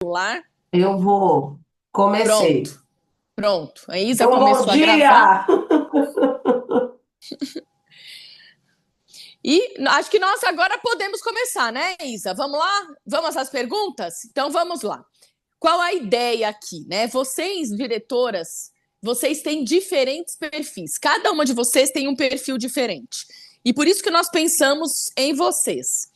celular? Eu vou. Comecei. Pronto, pronto. A Isa Então, bom começou a gravar. dia! E acho que nós agora podemos começar, né, Isa? Vamos lá? Vamos às perguntas? Então vamos lá. Qual a ideia aqui, né? Vocês, diretoras, vocês têm diferentes perfis. Cada uma de vocês tem um perfil diferente. E por isso que nós pensamos em vocês.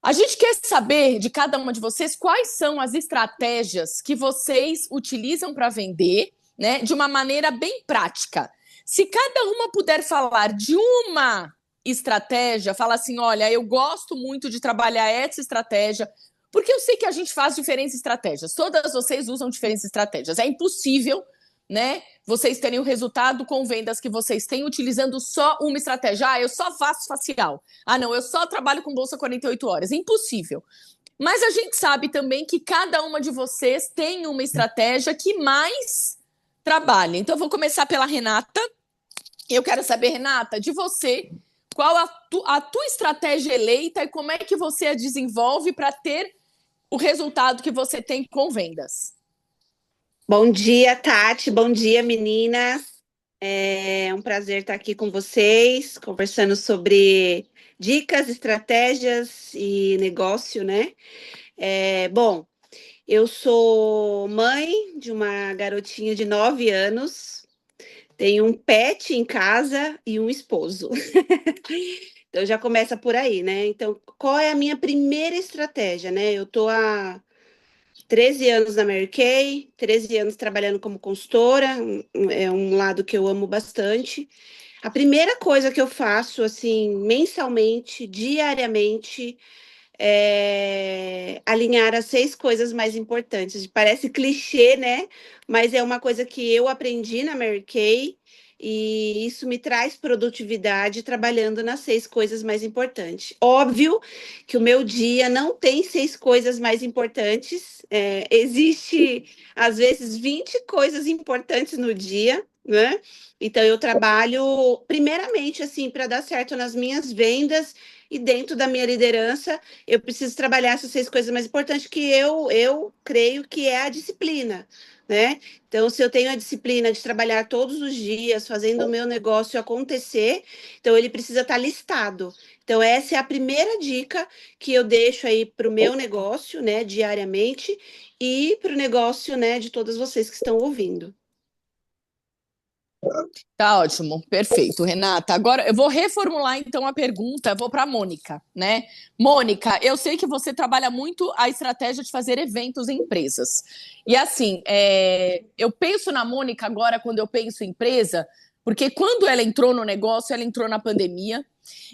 A gente quer saber de cada uma de vocês quais são as estratégias que vocês utilizam para vender, né, de uma maneira bem prática. Se cada uma puder falar de uma estratégia, fala assim: olha, eu gosto muito de trabalhar essa estratégia, porque eu sei que a gente faz diferentes estratégias. Todas vocês usam diferentes estratégias. É impossível, né, vocês terem o resultado com vendas que vocês têm utilizando só uma estratégia. Ah, eu só faço facial. Ah, não, eu só trabalho com bolsa 48 horas. Impossível. Mas a gente sabe também que cada uma de vocês tem uma estratégia que mais trabalha. Então, eu vou começar pela Renata. Eu quero saber, Renata, de você, qual a tua estratégia eleita e como é que você a desenvolve para ter o resultado que você tem com vendas. Bom dia, Tati. Bom dia, meninas. É um prazer estar aqui com vocês, conversando sobre dicas, estratégias e negócio, né? Bom, eu sou mãe de uma garotinha de 9 anos, tenho um pet em casa e um esposo. Então já começa por aí, né? Então, qual é a minha primeira estratégia, né? Eu tô há 13 anos na Mary Kay, 13 anos trabalhando como consultora, é um lado que eu amo bastante. A primeira coisa que eu faço, assim, mensalmente, diariamente, é alinhar as 6 coisas mais importantes. Parece clichê, né? Mas é uma coisa que eu aprendi na Mary Kay e isso me traz produtividade trabalhando nas 6 coisas mais importantes. Óbvio que o meu dia não tem 6 coisas mais importantes. Existe, às vezes, 20 coisas importantes no dia, né? Então, eu trabalho, primeiramente, assim, para dar certo nas minhas vendas e dentro da minha liderança, eu preciso trabalhar essas 6 coisas mais importantes que eu creio que é a disciplina, né? Então, se eu tenho a disciplina de trabalhar todos os dias, fazendo o meu negócio acontecer, então ele precisa estar listado. Então, essa é a primeira dica que eu deixo aí para o meu negócio, né, diariamente, e para o negócio, né, de todas vocês que estão ouvindo. Tá ótimo, perfeito, Renata. Agora eu vou reformular então a pergunta, vou para a Mônica, né? Mônica, eu sei que você trabalha muito a estratégia de fazer eventos em empresas. E assim, eu penso na Mônica agora quando eu penso em empresa, porque quando ela entrou no negócio, ela entrou na pandemia.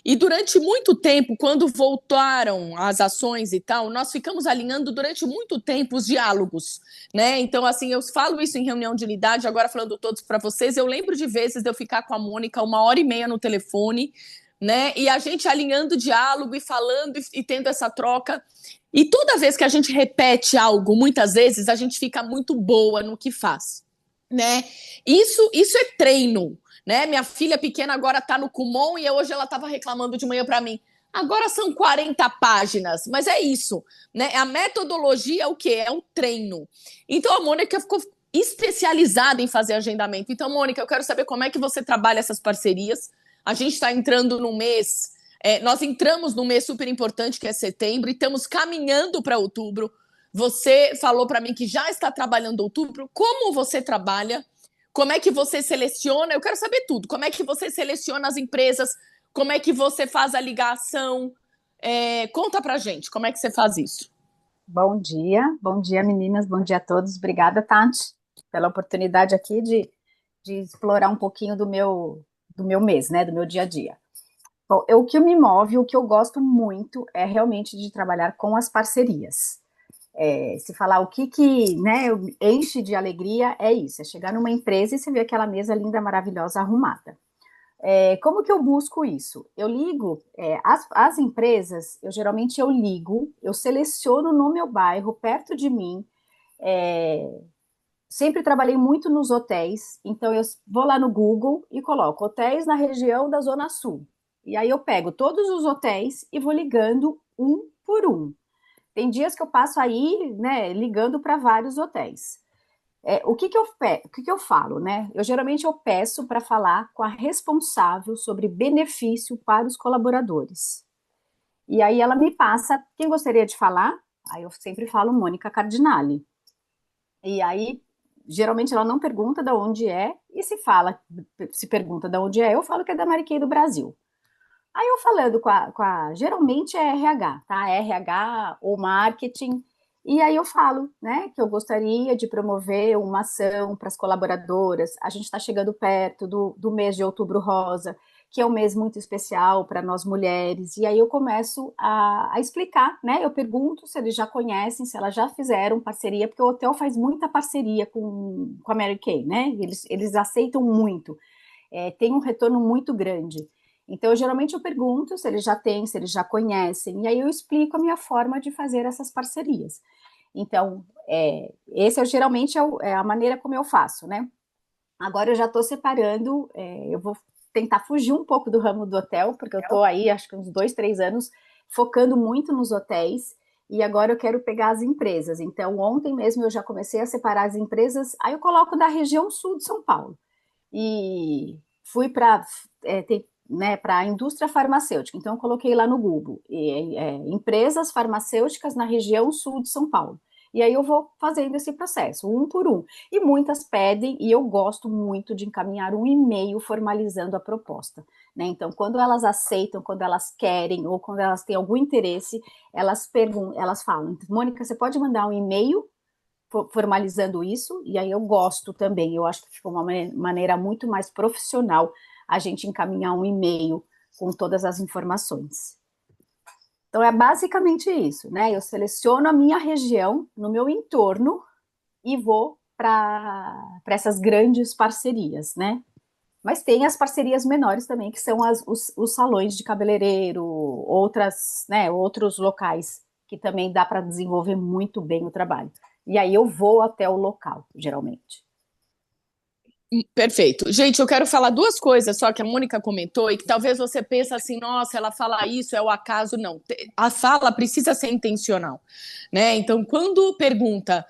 E durante muito tempo, quando voltaram as ações e tal, nós ficamos alinhando durante muito tempo os diálogos, né? Então, assim, eu falo isso em reunião de unidade, agora falando todos para vocês, eu lembro de vezes de eu ficar com a Mônica 1h30 no telefone, né? E a gente alinhando o diálogo e falando e tendo essa troca. E toda vez que a gente repete algo, muitas vezes a gente fica muito boa no que faz, né? Isso é treino, né? Minha filha pequena agora está no Kumon e hoje ela estava reclamando de manhã para mim. Agora são 40 páginas, mas é isso, né? A metodologia é o quê? É o treino. Então a Mônica ficou especializada em fazer agendamento. Então, Mônica, eu quero saber como é que você trabalha essas parcerias. A gente está entrando no mês, nós entramos num mês super importante que é setembro e estamos caminhando para outubro. Você falou para mim que já está trabalhando outubro. Como você trabalha? Como é que você seleciona? Eu quero saber tudo. Como é que você seleciona as empresas? Como é que você faz a ligação? Conta pra gente, como é que você faz isso? Bom dia meninas, bom dia a todos. Obrigada, Tati, pela oportunidade aqui de explorar um pouquinho do meu mês, né, do meu dia a dia. Bom, o que me move, o que eu gosto muito é realmente de trabalhar com as parcerias. Se falar o que né, enche de alegria, é isso, é chegar numa empresa e você ver aquela mesa linda, maravilhosa, arrumada. Como que eu busco isso? Eu ligo, as empresas, geralmente eu ligo, eu seleciono no meu bairro, perto de mim, é, sempre trabalhei muito nos hotéis, então eu vou lá no Google e coloco hotéis na região da Zona Sul. E aí eu pego todos os hotéis e vou ligando um por um. tem dias que eu passo aí, né, ligando para vários hotéis. O que que eu falo, né? Geralmente eu peço para falar com a responsável sobre benefício para os colaboradores. E aí ela me passa quem gostaria de falar. Aí eu sempre falo Mônica Cardinale. E aí, geralmente ela não pergunta de onde é, e se pergunta de onde é, eu falo que é da Mary Kay do Brasil. Aí eu falando geralmente é RH, tá? RH ou marketing. E aí eu falo, né, que eu gostaria de promover uma ação para as colaboradoras. A gente está chegando perto do mês de Outubro Rosa, que é um mês muito especial para nós mulheres. E aí eu começo a explicar, né? Eu pergunto se eles já conhecem, se elas já fizeram parceria, porque o hotel faz muita parceria com a Mary Kay, né? Eles aceitam muito, tem um retorno muito grande. Então, geralmente eu pergunto se eles já têm, se eles já conhecem, e aí eu explico a minha forma de fazer essas parcerias. Então, geralmente é a maneira como eu faço, né? Agora eu já estou separando, eu vou tentar fugir um pouco do ramo do hotel, porque eu estou aí, acho que uns 2, 3 anos, focando muito nos hotéis, e agora eu quero pegar as empresas. Então, ontem mesmo eu já comecei a separar as empresas, aí eu coloco da região sul de São Paulo. E fui para né, para a indústria farmacêutica. Então, eu coloquei lá no Google, empresas farmacêuticas na região sul de São Paulo. E aí eu vou fazendo esse processo, um por um. E muitas pedem, e eu gosto muito de encaminhar um e-mail formalizando a proposta. Né? Então, quando elas aceitam, quando elas querem, ou quando elas têm algum interesse, elas falam, Mônica, você pode mandar um e-mail formalizando isso, e aí eu gosto também, eu acho que ficou uma maneira muito mais profissional a gente encaminhar um e-mail com todas as informações. Então é basicamente isso, né? Eu seleciono a minha região, no meu entorno, e vou para essas grandes parcerias, né? Mas tem as parcerias menores também, que são os salões de cabeleireiro, outros locais que também dá para desenvolver muito bem o trabalho. E aí eu vou até o local, geralmente. Perfeito. Gente, eu quero falar duas coisas só que a Mônica comentou e que talvez você pense assim, nossa, ela fala isso, é o acaso. Não. A fala precisa ser intencional, né? Então, quando pergunta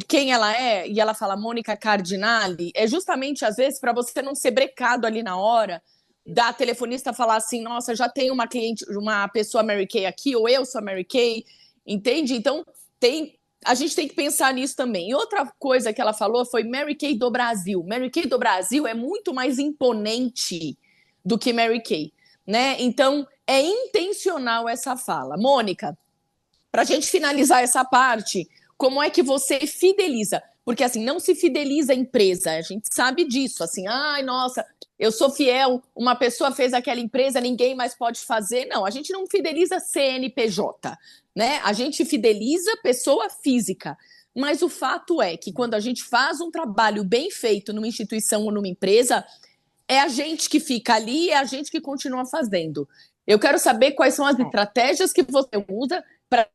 quem ela é e ela fala Mônica Cardinale, é justamente, às vezes, para você não ser brecado ali na hora, da telefonista falar assim, nossa, já tem uma cliente, uma pessoa Mary Kay aqui, ou eu sou a Mary Kay, entende? Então, a gente tem que pensar nisso também. E outra coisa que ela falou foi Mary Kay do Brasil. Mary Kay do Brasil é muito mais imponente do que Mary Kay, né? Então, é intencional essa fala. Mônica, para a gente finalizar essa parte, como é que você fideliza? Porque, assim, não se fideliza a empresa, a gente sabe disso, assim, ai, nossa, eu sou fiel, uma pessoa fez aquela empresa, ninguém mais pode fazer. Não, a gente não fideliza CNPJ, né? A gente fideliza pessoa física. Mas o fato é que quando a gente faz um trabalho bem feito numa instituição ou numa empresa, é a gente que fica ali, é a gente que continua fazendo. Eu quero saber quais são as estratégias que você usa para.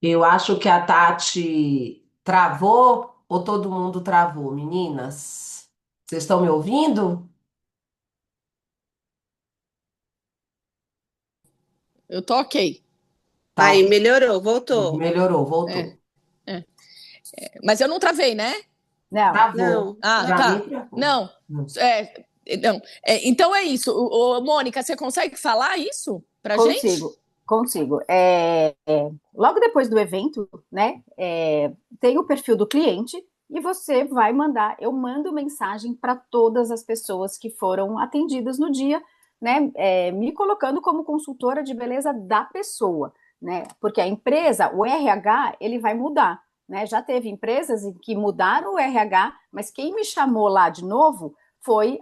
Eu acho que a Tati travou ou todo mundo travou, meninas? Vocês estão me ouvindo? Eu tô ok. Tá, Aí, melhorou, voltou. melhorou, É, voltou. é. Mas eu não travei, né? Não, Travou. Não, Ah, Pra mim, tá. travou. Não. Não. Então é isso. Mônica, você consegue falar isso pra gente? consigo. Logo depois do evento, né, tem o perfil do cliente e você vai mandar, eu mando mensagem para todas as pessoas que foram atendidas no dia, né, me colocando como consultora de beleza da pessoa, né, porque a empresa, o RH, ele vai mudar, né, já teve empresas em que mudaram o RH, mas quem me chamou lá de novo foi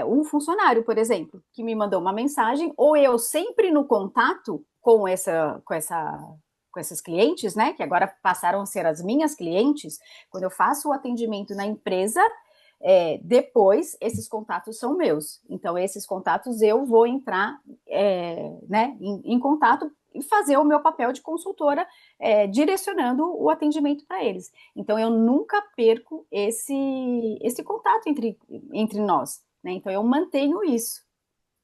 um funcionário, por exemplo, que me mandou uma mensagem, ou eu sempre no contato com esses clientes, né, que agora passaram a ser as minhas clientes, quando eu faço o atendimento na empresa, depois esses contatos são meus. Então, esses contatos eu vou entrar né, em contato e fazer o meu papel de consultora, direcionando o atendimento para eles. Então, eu nunca perco esse contato entre nós. Né? Então, eu mantenho isso.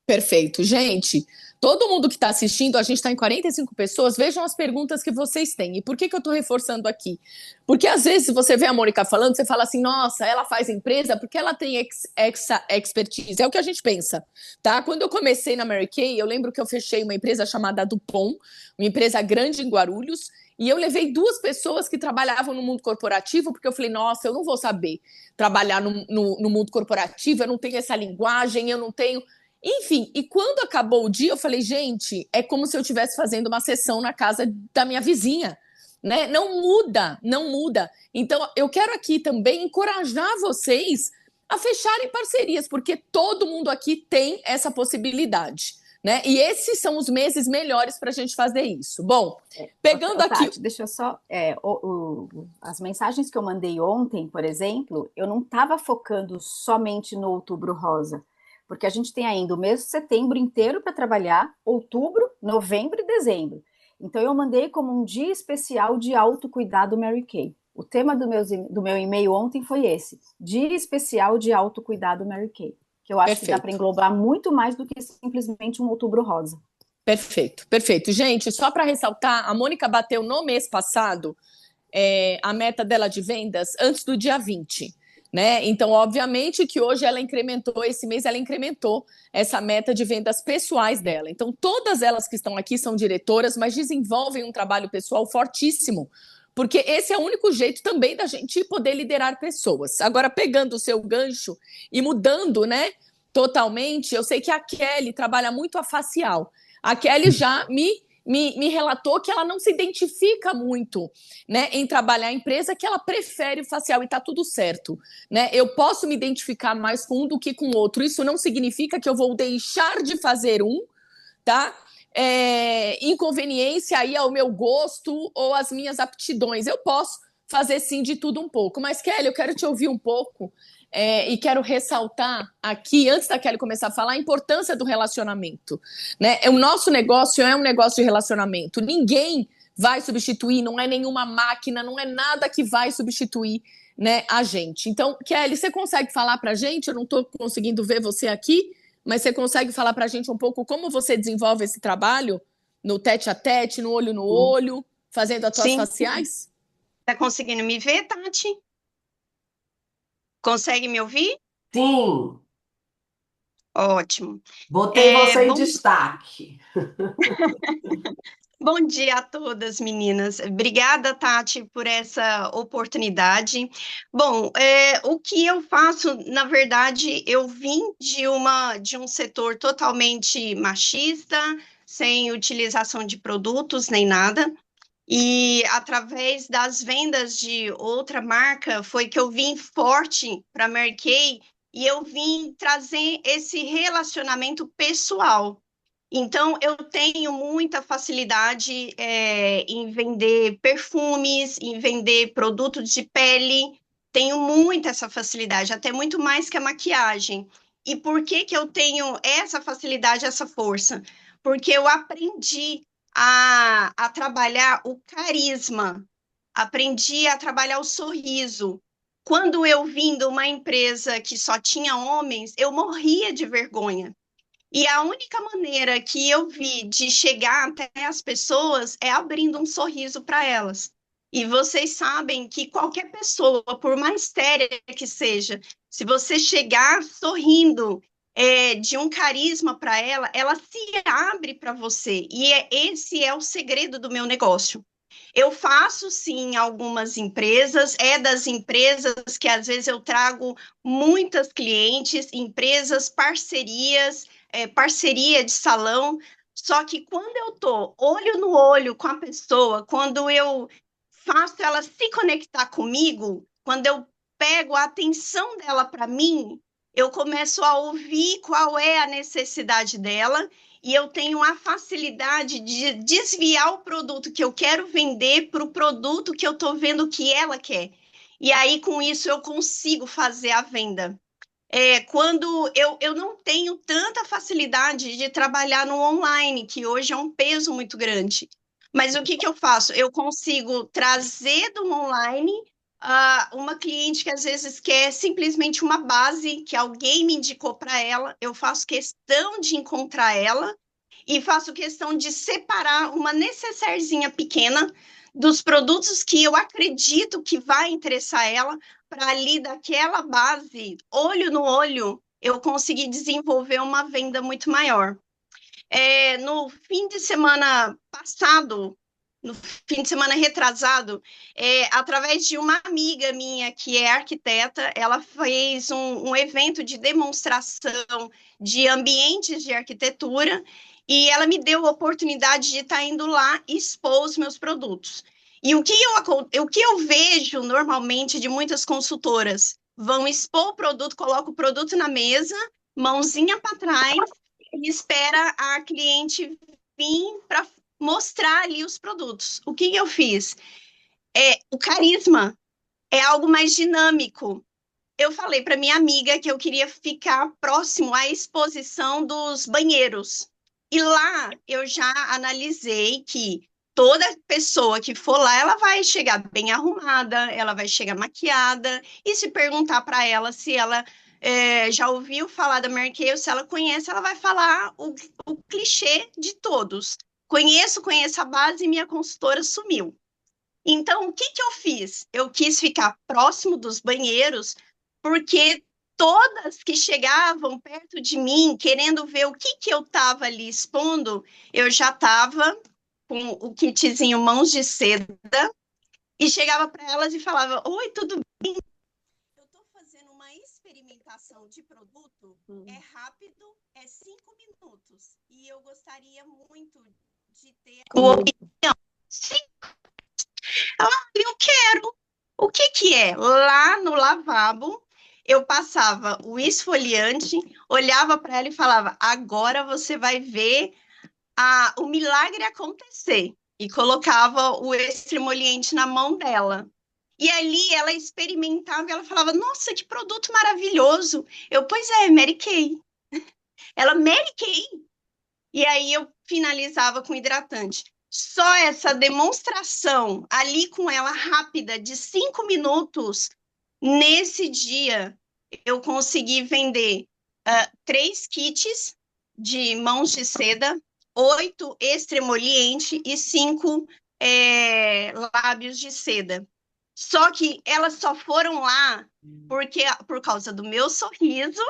Perfeito. Gente, todo mundo que está assistindo, a gente está em 45 pessoas, vejam as perguntas que vocês têm. E por que eu estou reforçando aqui? Porque às vezes você vê a Mônica falando, você fala assim, nossa, ela faz empresa porque ela tem expertise. É o que a gente pensa, tá? Quando eu comecei na Mary Kay, eu lembro que eu fechei uma empresa chamada Dupont, uma empresa grande em Guarulhos, e eu levei 2 pessoas que trabalhavam no mundo corporativo, porque eu falei, nossa, eu não vou saber trabalhar no mundo corporativo, eu não tenho essa linguagem, eu não tenho... Enfim, e quando acabou o dia, eu falei, gente, é como se eu estivesse fazendo uma sessão na casa da minha vizinha, né? Não muda, não muda. Então, eu quero aqui também encorajar vocês a fecharem parcerias, porque todo mundo aqui tem essa possibilidade, né? E esses são os meses melhores para a gente fazer isso. Bom, pegando aqui... Tati, deixa eu só... as mensagens que eu mandei ontem, por exemplo, eu não estava focando somente no Outubro Rosa, porque a gente tem ainda o mês de setembro inteiro para trabalhar, outubro, novembro e dezembro. Então, eu mandei como um dia especial de autocuidado Mary Kay. O tema do meu e-mail ontem foi esse, dia especial de autocuidado Mary Kay, que eu acho que dá para englobar muito mais do que simplesmente um outubro rosa. Perfeito, perfeito. Gente, só para ressaltar, a Mônica bateu no mês passado a meta dela de vendas antes do dia 20. Né? Então, obviamente que hoje ela incrementou, esse mês ela incrementou essa meta de vendas pessoais dela. Então, todas elas que estão aqui são diretoras, mas desenvolvem um trabalho pessoal fortíssimo, porque esse é o único jeito também da gente poder liderar pessoas. Agora, pegando o seu gancho e mudando, né, totalmente, eu sei que a Kelly trabalha muito a facial. A Kelly já me relatou que ela não se identifica muito, né, em trabalhar em empresa, que ela prefere o facial e tá tudo certo, né? Eu posso me identificar mais com um do que com o outro. Isso não significa que eu vou deixar de fazer tá? Inconveniência aí ao meu gosto ou às minhas aptidões. Eu posso fazer sim de tudo um pouco. Mas, Kelly, eu quero te ouvir um pouco e quero ressaltar aqui, antes da Kelly começar a falar, a importância do relacionamento, né? O nosso negócio é um negócio de relacionamento. Ninguém vai substituir, não é nenhuma máquina, não é nada que vai substituir, né, a gente. Então, Kelly, você consegue falar pra gente? Eu não estou conseguindo ver você aqui, mas você consegue falar pra gente um pouco como você desenvolve esse trabalho no tete a tete, no olho no olho, fazendo as tuas faciais? Tá conseguindo me ver, Tati? Consegue me ouvir? Sim. Ótimo. Botei você em destaque. Bom dia a todas, meninas. Obrigada, Tati, por essa oportunidade. Bom, o que eu faço, na verdade, eu vim de um setor totalmente machista, sem utilização de produtos nem nada. E através das vendas de outra marca foi que eu vim forte para a Mary Kay e eu vim trazer esse relacionamento pessoal. Então, eu tenho muita facilidade em vender perfumes, em vender produtos de pele. Tenho muita essa facilidade, até muito mais que a maquiagem. E por que que eu tenho essa facilidade, essa força? Porque eu aprendi a trabalhar o carisma, aprendi a trabalhar o sorriso. Quando eu vim de uma empresa que só tinha homens, eu morria de vergonha. E a única maneira que eu vi de chegar até as pessoas é abrindo um sorriso para elas. E vocês sabem que qualquer pessoa, por mais séria que seja, se você chegar sorrindo, de um carisma para ela, ela se abre para você. E esse é o segredo do meu negócio. Eu faço, sim, algumas empresas, das empresas que às vezes eu trago muitas clientes, empresas, parcerias, parceria de salão, só que quando eu tô olho no olho com a pessoa, quando eu faço ela se conectar comigo, quando eu pego a atenção dela para mim, eu começo a ouvir qual é a necessidade dela e eu tenho a facilidade de desviar o produto que eu quero vender para o produto que eu estou vendo que ela quer. E aí, com isso, eu consigo fazer a venda. Quando eu não tenho tanta facilidade de trabalhar no online, que hoje é um peso muito grande. Mas o que que eu faço? Eu consigo trazer do online uma cliente que às vezes quer simplesmente uma base que alguém me indicou para ela, eu faço questão de encontrar ela e faço questão de separar uma necessairezinha pequena dos produtos que eu acredito que vai interessar ela, para ali daquela base, olho no olho, eu conseguir desenvolver uma venda muito maior. No fim de semana passado, no fim de semana retrasado, através de uma amiga minha que é arquiteta, ela fez um evento de demonstração de ambientes de arquitetura e ela me deu a oportunidade de estar indo lá expor os meus produtos. E o que eu vejo normalmente de muitas consultoras, vão expor o produto, colocam o produto na mesa, mãozinha para trás, e espera a cliente vir para mostrar ali os produtos. O que eu fiz? O carisma é algo mais dinâmico. Eu falei para minha amiga que eu queria ficar próximo à exposição dos banheiros. E lá eu já analisei que toda pessoa que for lá, ela vai chegar bem arrumada, ela vai chegar maquiada, e se perguntar para ela se ela já ouviu falar da Mary Kay, ou se ela conhece, ela vai falar o clichê de todos. Conheço a base e minha consultora sumiu. Então, o que eu fiz? Eu quis ficar próximo dos banheiros, porque todas que chegavam perto de mim, querendo ver o que eu estava ali expondo, eu já estava com o kitzinho Mãos de Seda, e chegava para elas e falava: oi, tudo bem? Eu estou fazendo uma experimentação de produto, é rápido, é 5 minutos, e eu gostaria muito de ter a opinião. Sim. Eu quero. O que é? Lá no lavabo, eu passava o esfoliante, olhava para ela e falava: agora você vai ver o milagre acontecer. E colocava o extremoliente na mão dela. E ali ela experimentava e ela falava: nossa, que produto maravilhoso. Pois é, Mary Kay. Ela, Mary Kay. E aí eu finalizava com hidratante. Só essa demonstração ali com ela rápida, de 5 minutos, nesse dia, eu consegui vender 3 kits de mãos de seda, 8 extremoliente e 5 lábios de seda. Só que elas só foram lá por causa do meu sorriso,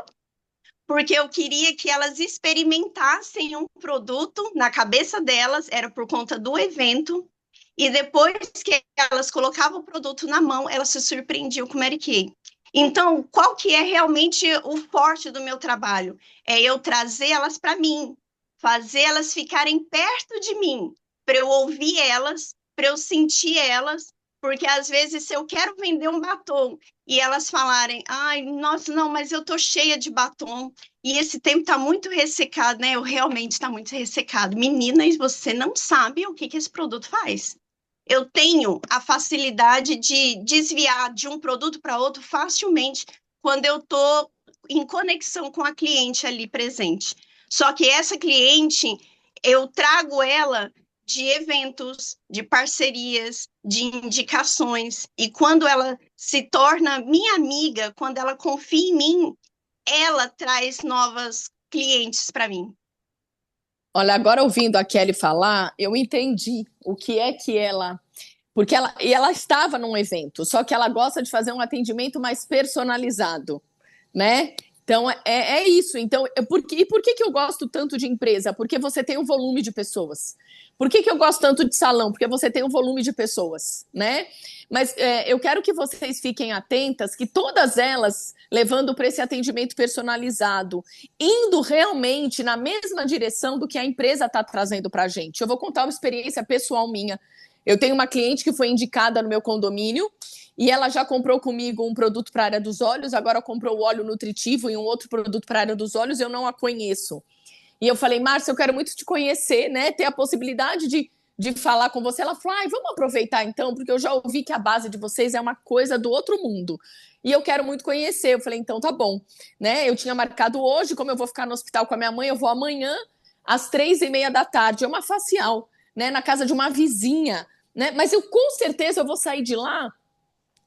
porque eu queria que elas experimentassem um produto na cabeça delas, era por conta do evento, e depois que elas colocavam o produto na mão, elas se surpreendiam com Mary Kay. Então, qual que é realmente o forte do meu trabalho? É eu trazer elas para mim, fazer elas ficarem perto de mim, para eu ouvir elas, para eu sentir elas, porque às vezes se eu quero vender um batom e elas falarem: ai, nossa, não, mas eu tô cheia de batom e esse tempo tá muito ressecado, né? Eu realmente tá muito ressecado. Meninas, você não sabe o que esse produto faz. Eu tenho a facilidade de desviar de um produto para outro facilmente quando eu tô em conexão com a cliente ali presente. Só que essa cliente, eu trago ela de eventos, de parcerias, de indicações. E quando ela se torna minha amiga, quando ela confia em mim, ela traz novas clientes para mim. Olha, agora ouvindo a Kelly falar, eu entendi o que é que ela... Porque ela estava num evento, só que ela gosta de fazer um atendimento mais personalizado, né? Então, é isso. Então, por que eu gosto tanto de empresa? Porque você tem um volume de pessoas. Por que eu gosto tanto de salão? Porque você tem um volume de pessoas, né? Mas eu quero que vocês fiquem atentas que todas elas, levando para esse atendimento personalizado, indo realmente na mesma direção do que a empresa está trazendo para a gente. Eu vou contar uma experiência pessoal minha. Eu tenho uma cliente que foi indicada no meu condomínio e ela já comprou comigo um produto para a área dos olhos, agora comprou o óleo nutritivo e um outro produto para a área dos olhos, eu não a conheço. E eu falei: Márcia, eu quero muito te conhecer, né? Ter a possibilidade de falar com você. Ela falou: vamos aproveitar então, porque eu já ouvi que a base de vocês é uma coisa do outro mundo. E eu quero muito conhecer. Eu falei: então tá bom. Né? Eu tinha marcado hoje, como eu vou ficar no hospital com a minha mãe, eu vou amanhã às 3:30 da tarde. É uma facial, né? Na casa de uma vizinha. Né? Mas eu com certeza eu vou sair de lá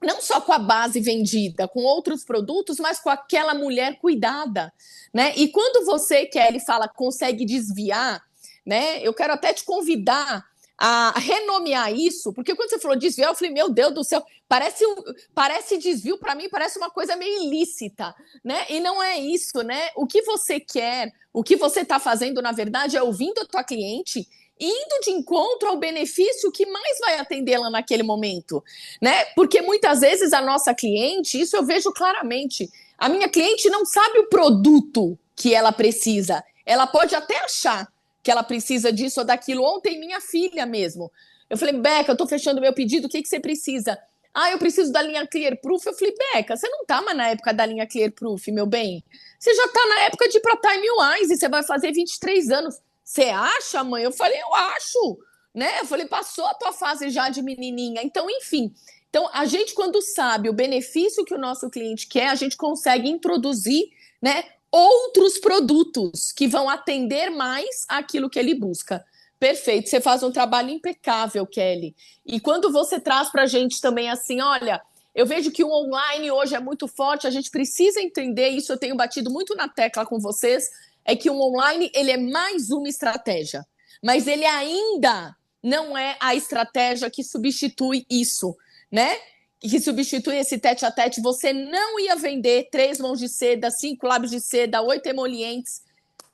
não só com a base vendida, com outros produtos, mas com aquela mulher cuidada, né? E quando você, Kelly, fala consegue desviar, né? Eu quero até te convidar a renomear isso, porque quando você falou desviar, eu falei, meu Deus do céu, parece desvio, para mim parece uma coisa meio ilícita, né? E não é isso, né? O que você quer, o que você está fazendo, na verdade, é ouvindo a tua cliente, indo de encontro ao benefício que mais vai atendê-la naquele momento, né? Porque muitas vezes a nossa cliente, isso eu vejo claramente, a minha cliente não sabe o produto que ela precisa. Ela pode até achar que ela precisa disso ou daquilo. Ontem, minha filha mesmo. Eu falei, Beca, eu tô fechando meu pedido, o que você precisa? Ah, eu preciso da linha Clear Proof. Eu falei, Beca, você não tá mais na época da linha Clear Proof, meu bem. Você já tá na época de ProTime Wise e você vai fazer 23 anos. Você acha, mãe? Eu falei, eu acho. Né? Eu falei, passou a tua fase já de menininha. Então, enfim. Então, a gente, quando sabe o benefício que o nosso cliente quer, a gente consegue introduzir, né, outros produtos que vão atender mais aquilo que ele busca. Perfeito, você faz um trabalho impecável, Kelly. E quando você traz para a gente também assim, olha, eu vejo que o online hoje é muito forte, a gente precisa entender isso, eu tenho batido muito na tecla com vocês, é que o online ele é mais uma estratégia, mas ele ainda não é a estratégia que substitui isso, né? Que substitui esse tete a tete, você não ia vender 3 mãos de seda, 5 lábios de seda, 8 emolientes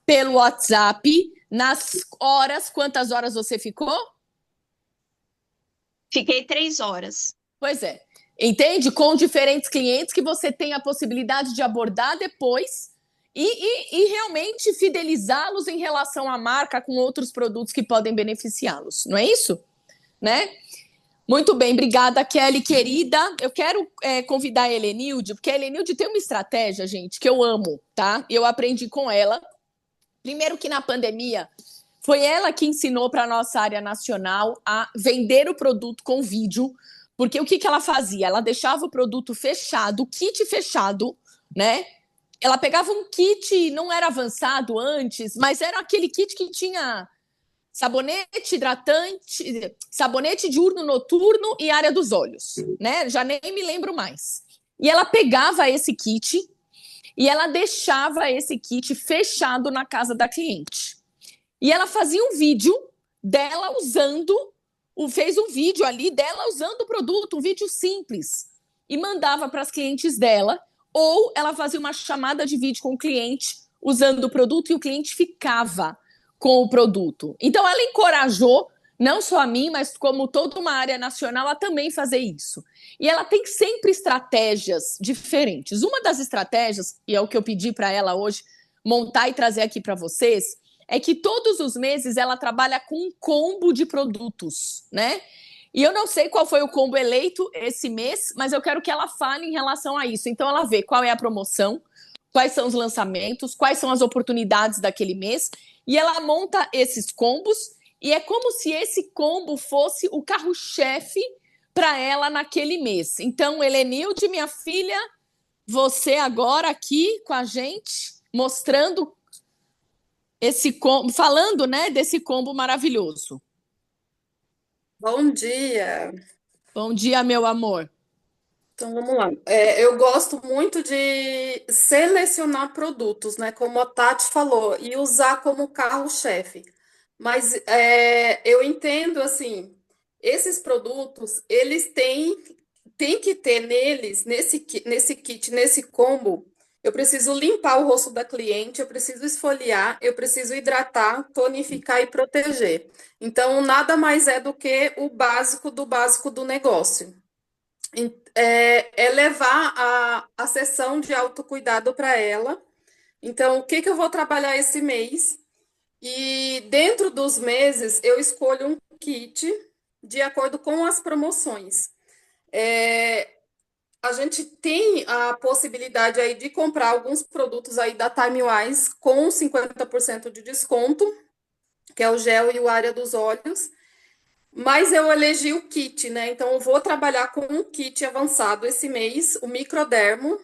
pelo WhatsApp nas horas. Quantas horas você ficou? Fiquei 3 horas. Pois é. Entende? Com diferentes clientes que você tem a possibilidade de abordar depois e realmente fidelizá-los em relação à marca com outros produtos que podem beneficiá-los. Não é isso? Né? Muito bem, obrigada, Kelly, querida. Eu quero convidar a Helenilde, porque a Helenilde tem uma estratégia, gente, que eu amo, tá? Eu aprendi com ela. Primeiro que na pandemia, foi ela que ensinou para a nossa área nacional a vender o produto com vídeo, porque o que ela fazia? Ela deixava o produto fechado, o kit fechado, né? Ela pegava um kit, não era avançado antes, mas era aquele kit que tinha sabonete hidratante, sabonete diurno, noturno e área dos olhos, né? Já nem me lembro mais. E ela pegava esse kit e ela deixava esse kit fechado na casa da cliente. E ela fazia um vídeo dela usando, fez um vídeo ali dela usando o produto, um vídeo simples, e mandava para as clientes dela, ou ela fazia uma chamada de vídeo com o cliente usando o produto e o cliente ficava com o produto. Então, ela encorajou, não só a mim, mas como toda uma área nacional, a também fazer isso. E ela tem sempre estratégias diferentes. Uma das estratégias, e é o que eu pedi para ela hoje, montar e trazer aqui para vocês, é que todos os meses ela trabalha com um combo de produtos, né? E eu não sei qual foi o combo eleito esse mês, mas eu quero que ela fale em relação a isso. Então, ela vê qual é a promoção, quais são os lançamentos, quais são as oportunidades daquele mês, e ela monta esses combos, e é como se esse combo fosse o carro-chefe para ela naquele mês. Então, Helenilde, minha filha, você agora aqui com a gente, mostrando esse combo, falando, né, desse combo maravilhoso. Bom dia. Bom dia, meu amor. Então vamos lá. Eu gosto muito de selecionar produtos, né? Como a Tati falou, e usar como carro-chefe. Mas eu entendo assim, esses produtos, eles têm que ter neles, nesse kit, nesse combo. Eu preciso limpar o rosto da cliente, eu preciso esfoliar, eu preciso hidratar, tonificar e proteger. Então, nada mais é do que o básico do negócio. É levar a sessão de autocuidado para ela. Então, o que eu vou trabalhar esse mês? E dentro dos meses, eu escolho um kit de acordo com as promoções. A gente tem a possibilidade aí de comprar alguns produtos aí da TimeWise com 50% de desconto, que é o gel e o área dos olhos. Mas eu elegi o kit, né? Então, eu vou trabalhar com um kit avançado esse mês, o Microdermo.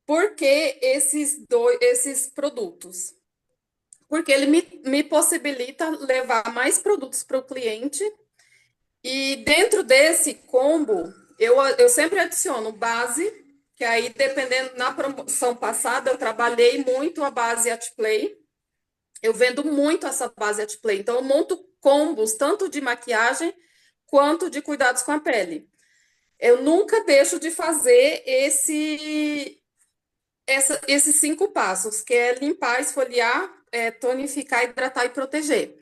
Por que esses produtos? Porque ele me possibilita levar mais produtos para o cliente. E dentro desse combo, eu sempre adiciono base, que aí, dependendo, na promoção passada, eu trabalhei muito a base Atplay. Eu vendo muito essa base Atplay. Então, eu monto combos, tanto de maquiagem quanto de cuidados com a pele. Eu nunca deixo de fazer esses 5 passos, que é limpar, esfoliar, tonificar, hidratar e proteger.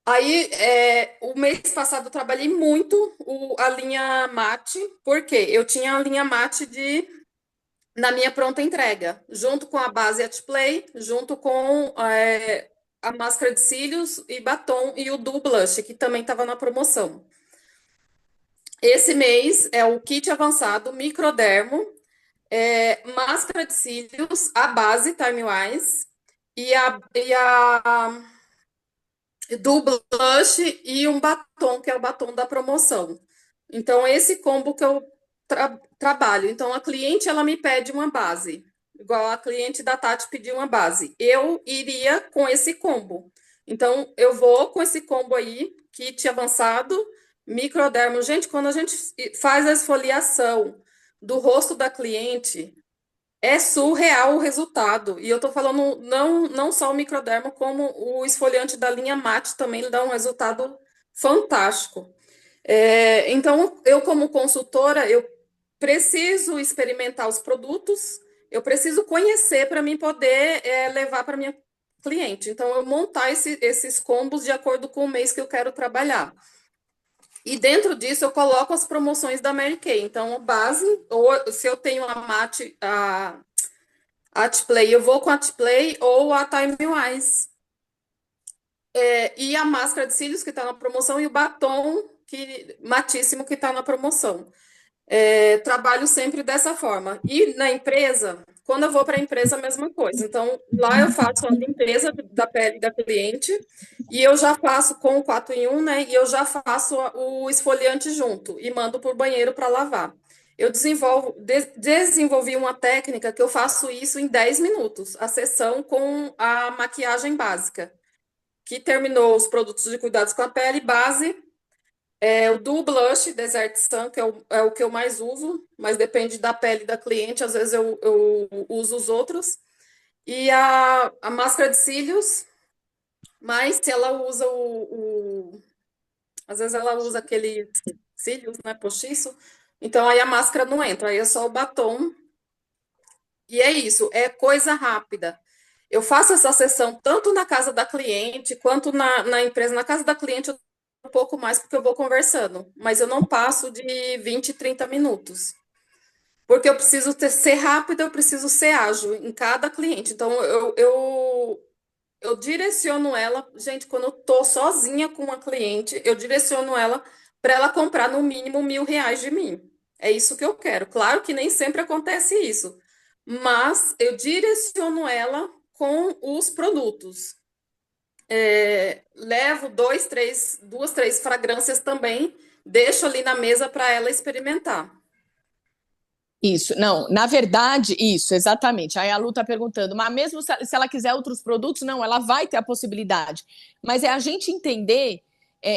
Aí, o mês passado eu trabalhei muito a linha mate, porque eu tinha a linha mate na minha pronta entrega, junto com a base Atplay, junto com a máscara de cílios e batom e o Duo Blush, que também estava na promoção. Esse mês é o kit avançado, microdermo, máscara de cílios, a base Time Wise e a do blush e um batom, que é o batom da promoção. Então, esse combo que eu trabalho. Então, a cliente, ela me pede uma base, igual a cliente da Tati pediu uma base. Eu iria com esse combo. Então, eu vou com esse combo aí, kit avançado, microdermo. Gente, quando a gente faz a esfoliação do rosto da cliente, é surreal o resultado. E eu tô falando não só o microdermo, como o esfoliante da linha mate também ele dá um resultado fantástico. Então, eu como consultora, eu preciso experimentar os produtos, eu preciso conhecer para mim poder levar para minha cliente. Então, eu montar esses combos de acordo com o mês que eu quero trabalhar. E dentro disso eu coloco as promoções da Mary Kay. Então, a base, ou se eu tenho a Atplay, eu vou com a Atplay ou a Time Wise. E a máscara de cílios que está na promoção e o batom matíssimo que está na promoção. Trabalho sempre dessa forma. E na empresa, quando eu vou para a empresa, a mesma coisa. Então, lá eu faço a limpeza da pele da cliente e eu já faço com o 4 em 1, né? E eu já faço o esfoliante junto e mando para o banheiro para lavar. Eu desenvolvi uma técnica que eu faço isso em 10 minutos, a sessão com a maquiagem básica, que terminou os produtos de cuidados com a pele, base, o Duo Blush, Desert Sun, que é o que eu mais uso, mas depende da pele da cliente, às vezes eu uso os outros. E a máscara de cílios, mas se ela usa às vezes ela usa aquele cílios, né, postiço, então aí a máscara não entra, aí é só o batom. E é isso, é coisa rápida. Eu faço essa sessão tanto na casa da cliente quanto na empresa. Na casa da cliente eu um pouco mais porque eu vou conversando, mas eu não passo de 20, 30 minutos. Porque eu preciso ser rápida, eu preciso ser ágil em cada cliente. Então, eu direciono ela, gente, quando eu tô sozinha com uma cliente, eu direciono ela para ela comprar no mínimo R$ 1.000 de mim. É isso que eu quero. Claro que nem sempre acontece isso, mas eu direciono ela com os produtos. Levo 2, 3 fragrâncias também, deixo ali na mesa para ela experimentar. Isso, não, na verdade, isso, exatamente. Aí a Lu tá perguntando, mas mesmo se ela quiser outros produtos, não, ela vai ter a possibilidade. Mas é a gente entender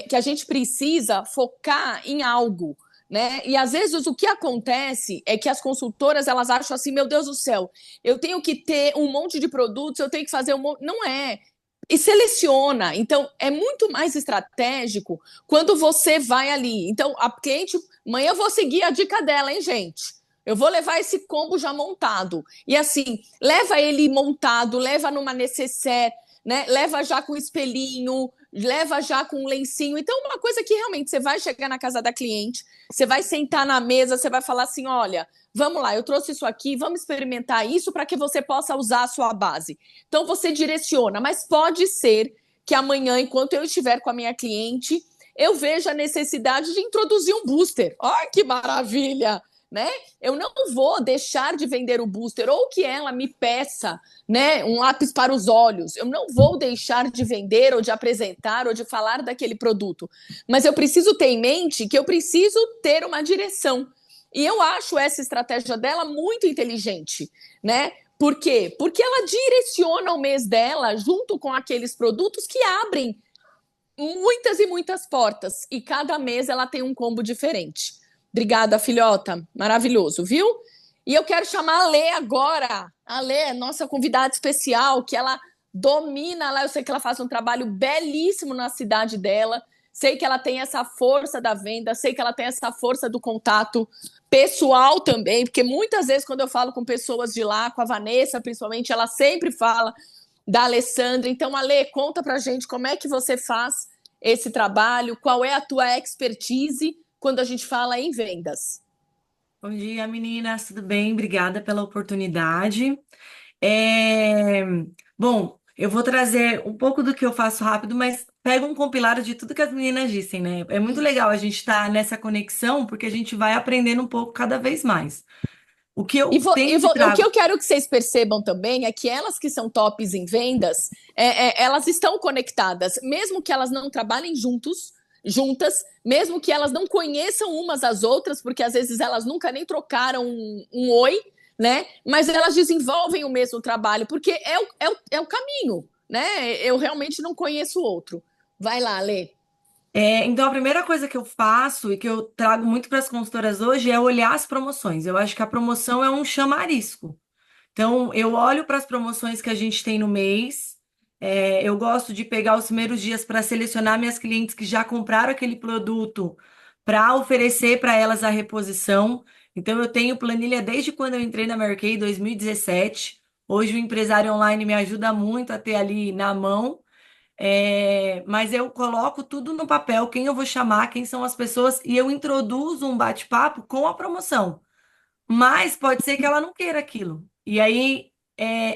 que a gente precisa focar em algo, né? E às vezes o que acontece é que as consultoras, elas acham assim, meu Deus do céu, eu tenho que ter um monte de produtos, eu tenho que fazer um monte... Não é. E seleciona. Então, é muito mais estratégico quando você vai ali. Então, a cliente, amanhã eu vou seguir a dica dela, hein, gente? Eu vou levar esse combo já montado. E assim, leva ele montado, leva numa necessaire, né? Leva já com espelhinho, leva já com um lencinho. Então, uma coisa que realmente você vai chegar na casa da cliente, você vai sentar na mesa, você vai falar assim: olha, vamos lá, eu trouxe isso aqui, vamos experimentar isso para que você possa usar a sua base. Então, você direciona, mas pode ser que amanhã, enquanto eu estiver com a minha cliente, eu veja a necessidade de introduzir um booster. Olha que maravilha! Né? Eu não vou deixar de vender o booster ou que ela me peça, né, um lápis para os olhos. Eu não vou deixar de vender ou de apresentar ou de falar daquele produto. Mas eu preciso ter em mente que eu preciso ter uma direção. E eu acho essa estratégia dela muito inteligente, né? Por quê? Porque ela direciona o mês dela junto com aqueles produtos que abrem muitas e muitas portas. E cada mês ela tem um combo diferente. Obrigada, filhota. Maravilhoso, viu? E eu quero chamar a Lê agora. A Lê, nossa convidada especial, que ela domina lá. Eu sei que ela faz um trabalho belíssimo na cidade dela. Sei que ela tem essa força da venda, sei que ela tem essa força do contato pessoal também, porque muitas vezes quando eu falo com pessoas de lá, com a Vanessa principalmente, ela sempre fala da Alessandra. Então, Ale, conta pra gente como é que você faz esse trabalho, qual é a tua expertise quando a gente fala em vendas. Bom dia, meninas, tudo bem? Obrigada pela oportunidade. É, Bom, eu vou trazer um pouco do que eu faço rápido, mas pega um compilado de tudo que as meninas dissem, né? É muito legal a gente estar nessa conexão, porque a gente vai aprendendo um pouco cada vez mais. O que eu tenho que O que trago. eu quero que vocês percebam também é que elas que são tops em vendas, elas estão conectadas, mesmo que elas não trabalhem juntas, mesmo que elas não conheçam umas às outras, porque às vezes elas nunca nem trocaram um oi, né? Mas elas desenvolvem o mesmo trabalho, porque é o caminho, né? Eu realmente não conheço outro. Vai lá, Lê. Então, a primeira coisa que eu faço e que eu trago muito para as consultoras hoje é olhar as promoções. Eu acho que a promoção é um chamarisco. Então, eu olho para as promoções que a gente tem no mês. Eu gosto de pegar os primeiros dias para selecionar minhas clientes que já compraram aquele produto para oferecer para elas a reposição. Então, eu tenho planilha desde quando eu entrei na Mary Kay, 2017. Hoje, o empresário online me ajuda muito a ter ali na mão. Mas eu coloco tudo no papel, quem eu vou chamar, quem são as pessoas, e eu introduzo um bate-papo com a promoção. Mas pode ser que ela não queira aquilo. E aí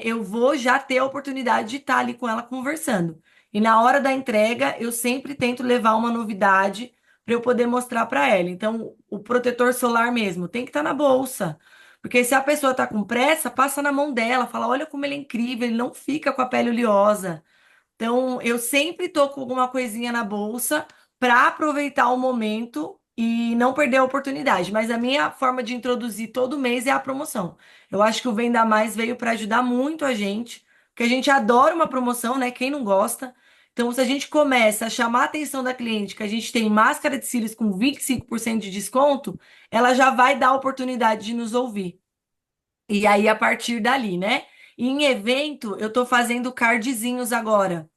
eu vou já ter a oportunidade de estar ali com ela conversando. E na hora da entrega, eu sempre tento levar uma novidade para eu poder mostrar para ela. Então, o protetor solar mesmo tem que estar na bolsa. Porque se a pessoa está com pressa, passa na mão dela, fala: olha como ele é incrível, ele não fica com a pele oleosa. Então, eu sempre tô com alguma coisinha na bolsa para aproveitar o momento e não perder a oportunidade. Mas a minha forma de introduzir todo mês é a promoção. Eu acho que o Venda Mais veio para ajudar muito a gente, porque a gente adora uma promoção, né? Quem não gosta? Então, se a gente começa a chamar a atenção da cliente, que a gente tem máscara de cílios com 25% de desconto, ela já vai dar a oportunidade de nos ouvir. E aí, a partir dali, né? E em evento, eu tô fazendo cardzinhos agora.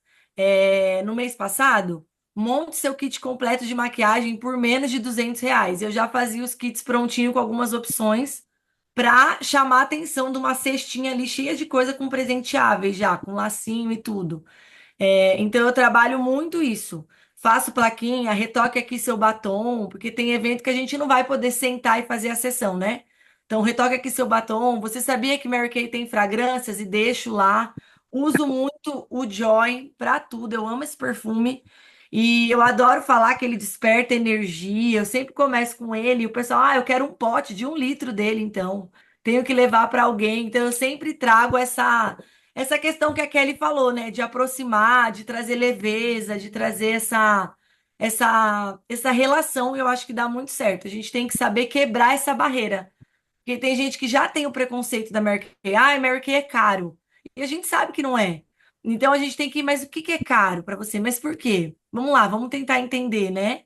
No mês passado, monte seu kit completo de maquiagem por menos de R$ 200. Eu já fazia os kits prontinho com algumas opções para chamar a atenção de uma cestinha ali cheia de coisa com presenteáveis já, com lacinho e tudo. Então eu trabalho muito isso. Faço plaquinha, retoque aqui seu batom, porque tem evento que a gente não vai poder sentar e fazer a sessão, né? Então, retoque aqui seu batom. Você sabia que Mary Kay tem fragrâncias e deixo lá. Uso muito o Joy para tudo. Eu amo esse perfume. E eu adoro falar que ele desperta energia. Eu sempre começo com ele. E o pessoal, eu quero um pote de 1 litro dele, então. Tenho que levar para alguém. Então, eu sempre trago essa questão que a Kelly falou, né? De aproximar, de trazer leveza, de trazer essa relação, eu acho que dá muito certo. A gente tem que saber quebrar essa barreira. Porque tem gente que já tem o preconceito da Mary Kay. Mary Kay é caro. E a gente sabe que não é. Então a gente tem que ir, mas o que que é caro para você? Mas por quê? Vamos lá, vamos tentar entender, né?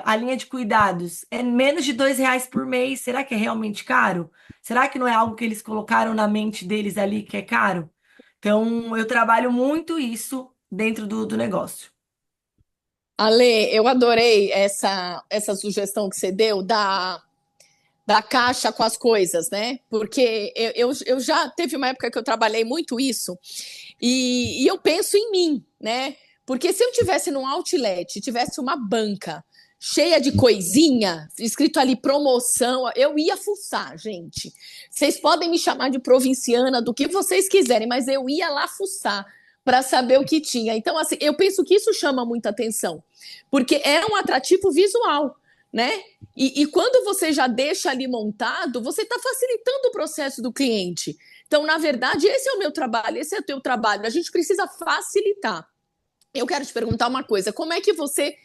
A linha de cuidados é menos de R$ 2 por mês. Será que é realmente caro? Será que não é algo que eles colocaram na mente deles ali que é caro? Então, eu trabalho muito isso dentro do negócio. Ale, eu adorei essa sugestão que você deu da caixa com as coisas, né? Porque eu já teve uma época que eu trabalhei muito isso e eu penso em mim, né? Porque se eu tivesse num outlet, tivesse uma banca cheia de coisinha, escrito ali promoção, eu ia fuçar, gente. Vocês podem me chamar de provinciana, do que vocês quiserem, mas eu ia lá fuçar para saber o que tinha. Então, assim, eu penso que isso chama muita atenção, porque é um atrativo visual, né? E quando você já deixa ali montado, você está facilitando o processo do cliente. Então, na verdade, esse é o meu trabalho, esse é o teu trabalho. A gente precisa facilitar. Eu quero te perguntar uma coisa: como é que você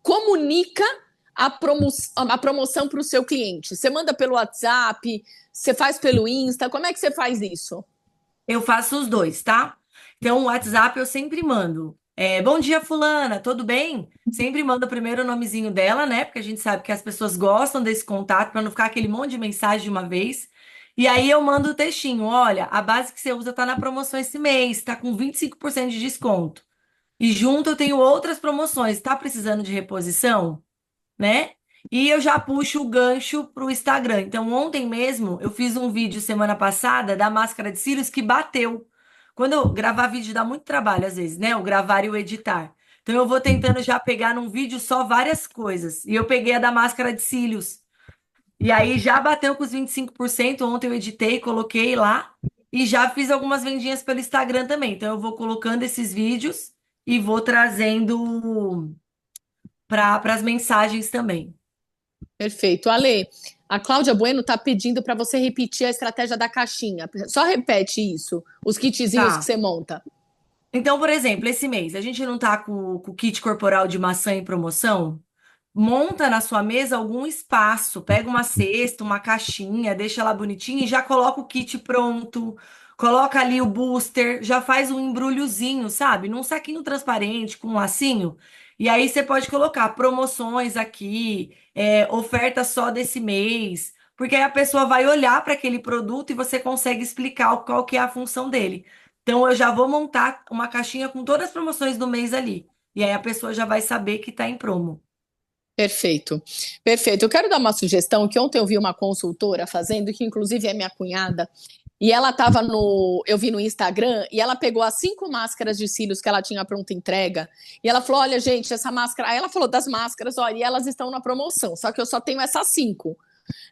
comunica a promoção para o seu cliente? Você manda pelo WhatsApp? Você faz pelo Insta? Como é que você faz isso? Eu faço os dois, tá? Então, o WhatsApp eu sempre mando. Bom dia, fulana, tudo bem? Sempre manda primeiro o nomezinho dela, né? Porque a gente sabe que as pessoas gostam desse contato, para não ficar aquele monte de mensagem de uma vez. E aí eu mando o textinho: olha, a base que você usa tá na promoção esse mês, tá com 25% de desconto. E junto eu tenho outras promoções. Tá precisando de reposição, né? E eu já puxo o gancho pro Instagram. Então, ontem mesmo eu fiz um vídeo semana passada da máscara de cílios que bateu. Quando eu gravar vídeo dá muito trabalho às vezes, né? O gravar e o editar. Então eu vou tentando já pegar num vídeo só várias coisas. E eu peguei a da máscara de cílios. E aí já bateu com os 25%. Ontem eu editei, coloquei lá e já fiz algumas vendinhas pelo Instagram também. Então eu vou colocando esses vídeos e vou trazendo para as mensagens também. Perfeito. Ale, a Cláudia Bueno está pedindo para você repetir a estratégia da caixinha. Só repete isso, os kitzinhos que Tá. você monta. Então, por exemplo, esse mês a gente não tá com o kit corporal de maçã em promoção? Monta na sua mesa algum espaço, pega uma cesta, uma caixinha, deixa ela bonitinha e já coloca o kit pronto. Coloca ali o booster, já faz um embrulhozinho, sabe? Num saquinho transparente com um lacinho. E aí você pode colocar promoções aqui, oferta só desse mês, porque aí a pessoa vai olhar para aquele produto e você consegue explicar qual que é a função dele. Então eu já vou montar uma caixinha com todas as promoções do mês ali. E aí a pessoa já vai saber que está em promo. Perfeito, perfeito. Eu quero dar uma sugestão que ontem eu vi uma consultora fazendo, que inclusive é minha cunhada, e ela estava eu vi no Instagram, e ela pegou as 5 máscaras de cílios que ela tinha pronta entrega, e ela falou: olha, gente, essa máscara. Aí ela falou das máscaras, olha, e elas estão na promoção, só que eu só tenho essas 5,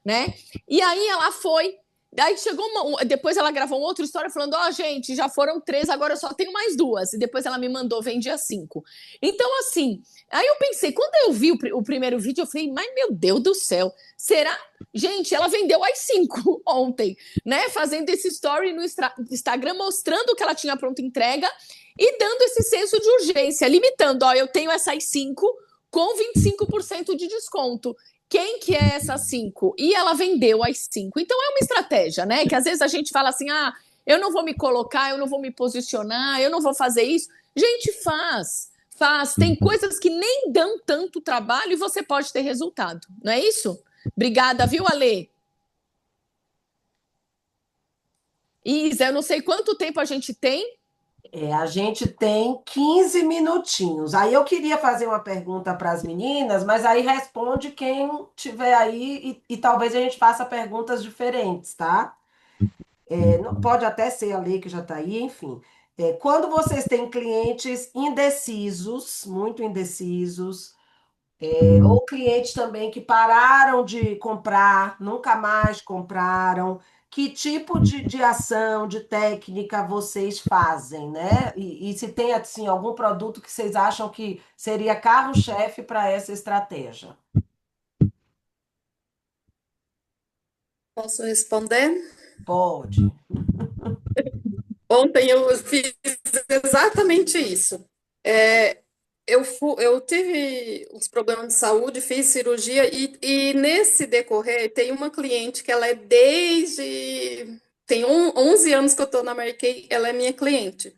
né? E aí ela foi. Daí chegou depois ela gravou uma outra história falando: ó, gente, já foram 3, agora eu só tenho mais 2. E depois ela me mandou, vendia 5. Então, assim, aí eu pensei, quando eu vi o primeiro vídeo, eu falei, mas meu Deus do céu, será? Gente, ela vendeu as 5 ontem, né? Fazendo esse story no Instagram, mostrando que ela tinha pronta entrega e dando esse senso de urgência, limitando, ó, eu tenho essas 5 com 25% de desconto. Quem que é essas 5? E ela vendeu as 5. Então é uma estratégia, né? Que às vezes a gente fala assim: ah, eu não vou me colocar, eu não vou me posicionar, eu não vou fazer isso. Gente, faz. Faz. Tem coisas que nem dão tanto trabalho e você pode ter resultado. Não é isso? Obrigada, viu, Ale? Isa, eu não sei quanto tempo a gente tem. A gente tem 15 minutinhos. Aí eu queria fazer uma pergunta para as meninas, mas aí responde quem tiver aí e talvez a gente faça perguntas diferentes, tá? Pode até ser a Lei que já está aí, enfim. Quando vocês têm clientes indecisos, muito indecisos, ou clientes também que pararam de comprar, nunca mais compraram. Que tipo de ação, de técnica vocês fazem, né? E se tem assim, algum produto que vocês acham que seria carro-chefe para essa estratégia? Posso responder? Pode. Ontem eu fiz exatamente isso. Eu tive uns problemas de saúde, fiz cirurgia e nesse decorrer tem uma cliente que ela é tem 11 anos que eu estou na Mary Kay, ela é minha cliente.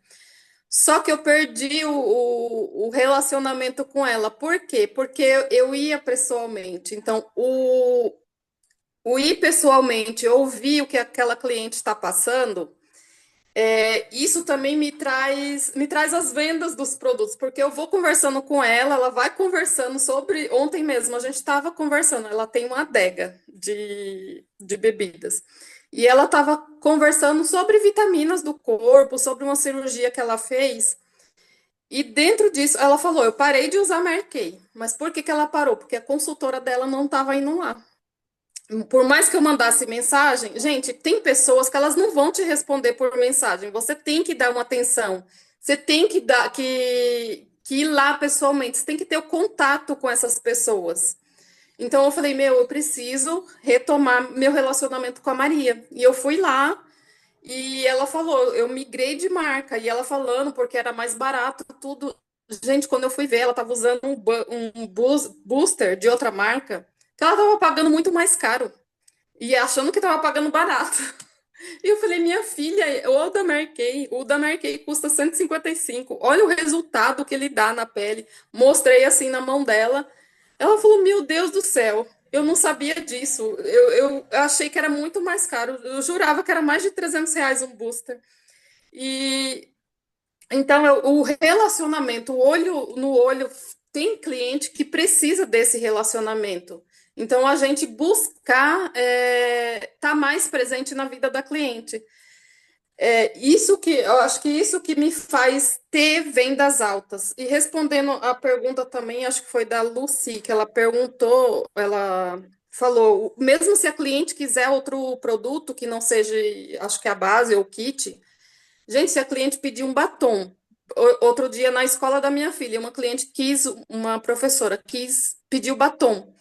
Só que eu perdi o relacionamento com ela. Por quê? Porque eu ia pessoalmente. Então, o ir pessoalmente, ouvir o que aquela cliente está passando, isso também me traz as vendas dos produtos, porque eu vou conversando com ela, ela vai conversando sobre. Ontem mesmo a gente estava conversando, ela tem uma adega de bebidas. E ela estava conversando sobre vitaminas do corpo, sobre uma cirurgia que ela fez. E dentro disso, ela falou: eu parei de usar Mary Kay. Mas por que que ela parou? Porque a consultora dela não estava indo lá. Por mais que eu mandasse mensagem, gente, tem pessoas que elas não vão te responder por mensagem. Você tem que dar uma atenção. Você tem que ir lá pessoalmente. Você tem que ter o contato com essas pessoas. Então eu falei: meu, eu preciso retomar meu relacionamento com a Maria. E eu fui lá e ela falou: eu migrei de marca. E ela falando porque era mais barato, tudo. Gente, quando eu fui ver, ela estava usando um booster de outra marca que ela estava pagando muito mais caro e achando que estava pagando barato. E eu falei, minha filha, o da Mary Kay custa 155. Olha o resultado que ele dá na pele. Mostrei assim na mão dela. Ela falou, meu Deus do céu, eu não sabia disso. Eu achei que era muito mais caro. Eu jurava que era mais de R$ 300 um booster. E então o relacionamento, o olho no olho, tem cliente que precisa desse relacionamento. Então a gente buscar estar mais presente na vida da cliente. Isso que eu acho que isso que me faz ter vendas altas. E respondendo a pergunta também, acho que foi da Lucy, que ela perguntou, ela falou, mesmo se a cliente quiser outro produto que não seja, acho que a base ou o kit, gente, se a cliente pedir um batom, outro dia na escola da minha filha, uma professora quis pedir o batom.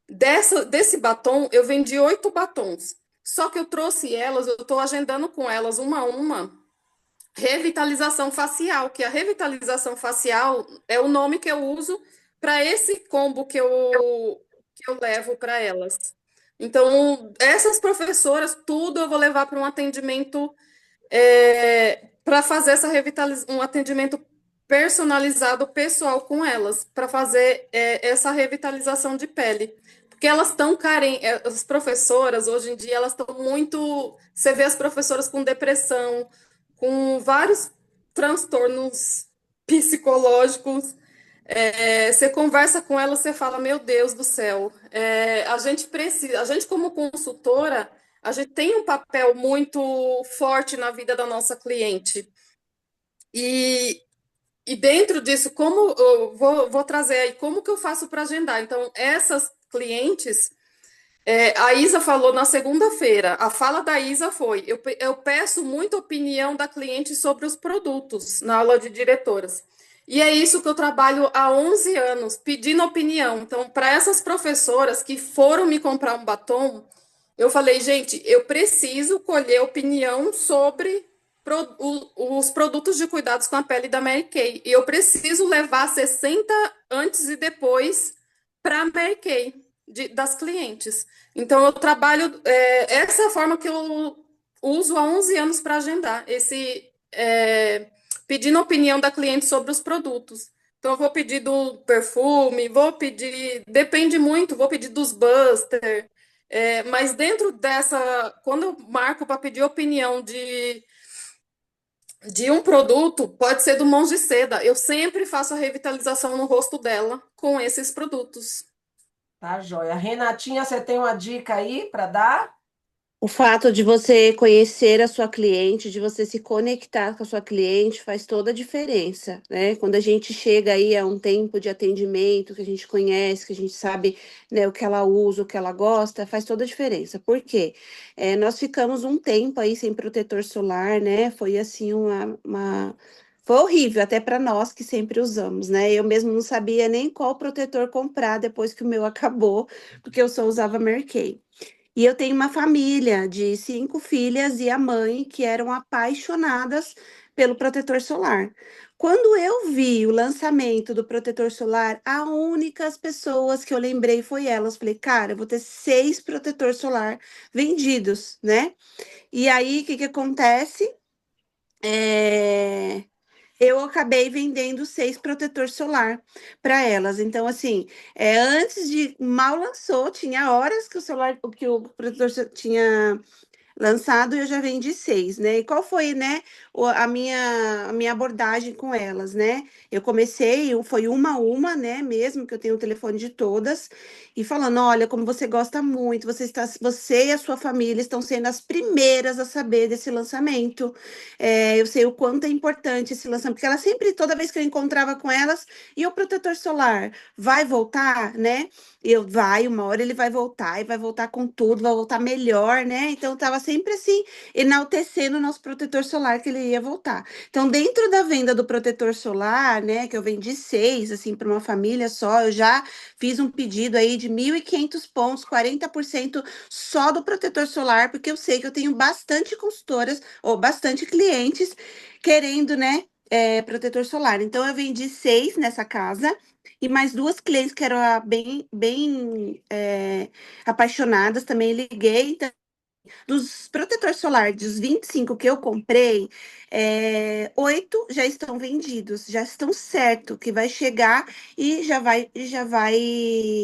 Desse batom, eu vendi 8 batons. Só que eu trouxe elas, eu estou agendando com elas uma a uma, revitalização facial, que a revitalização facial é o nome que eu uso para esse combo que eu levo para elas. Então, essas professoras, tudo eu vou levar para um atendimento para fazer um atendimento personalizado, pessoal com elas, para fazer essa revitalização de pele. Porque elas estão carentes, as professoras, hoje em dia, elas estão muito. Você vê as professoras com depressão, com vários transtornos psicológicos. Você conversa com elas, você fala, meu Deus do céu, a gente como consultora, a gente tem um papel muito forte na vida da nossa cliente. E, e dentro disso, como eu vou trazer aí, como que eu faço para agendar? Então, essas clientes, a Isa falou na segunda-feira, a fala da Isa foi, eu peço muita opinião da cliente sobre os produtos na aula de diretoras. E é isso que eu trabalho há 11 anos, pedindo opinião. Então, para essas professoras que foram me comprar um batom, eu falei, gente, eu preciso colher opinião sobre os produtos de cuidados com a pele da Mary Kay. E eu preciso levar 60 antes e depois para a Mary Kay, das clientes. Então, eu trabalho... essa é a forma que eu uso há 11 anos para agendar. Pedindo opinião da cliente sobre os produtos. Então, eu vou pedir do perfume, vou pedir... Depende muito, vou pedir dos Buster... mas dentro dessa, quando eu marco para pedir opinião de um produto, pode ser do Mãos de Seda. Eu sempre faço a revitalização no rosto dela com esses produtos. Tá, joia. Renatinha, você tem uma dica aí para dar? O fato de você conhecer a sua cliente, de você se conectar com a sua cliente, faz toda a diferença, né? Quando a gente chega aí a um tempo de atendimento, que a gente conhece, que a gente sabe, né, o que ela usa, o que ela gosta, faz toda a diferença. Por quê? Nós ficamos um tempo aí sem protetor solar, né? Foi assim Foi horrível, até para nós que sempre usamos, né? Eu mesmo não sabia nem qual protetor comprar depois que o meu acabou, porque eu só usava Mary Kay. E eu tenho uma família de 5 filhas e a mãe que eram apaixonadas pelo protetor solar. Quando eu vi o lançamento do protetor solar, a únicas pessoas que eu lembrei foi elas. Falei, cara, eu vou ter 6 protetor solar vendidos, né? E aí, o que que acontece? Eu acabei vendendo 6 protetor solar para elas. Então, assim, antes de mal lançou, tinha horas que o protetor tinha lançado e eu já vendi 6, né? E qual foi, né, a minha abordagem com elas, né? Eu comecei, foi uma a uma, né, mesmo que eu tenho o telefone de todas, e falando, olha, como você gosta muito, você e a sua família estão sendo as primeiras a saber desse lançamento. Eu sei o quanto é importante esse lançamento, porque ela sempre, toda vez que eu encontrava com elas, e o protetor solar vai voltar, né? Uma hora ele vai voltar, e vai voltar com tudo, vai voltar melhor, né? Então, tava sempre assim, enaltecendo o nosso protetor solar que ele ia voltar. Então, dentro da venda do protetor solar, né, que eu vendi 6, assim, para uma família só, eu já fiz um pedido aí de 1.500 pontos, 40% só do protetor solar, porque eu sei que eu tenho bastante consultoras, ou bastante clientes querendo, né, protetor solar. Então, eu vendi 6 nessa casa, e mais 2 clientes que eram bem apaixonadas também liguei. Então, dos protetores solares, dos 25 que eu comprei, 8 já estão vendidos, já estão certo que vai chegar e já vai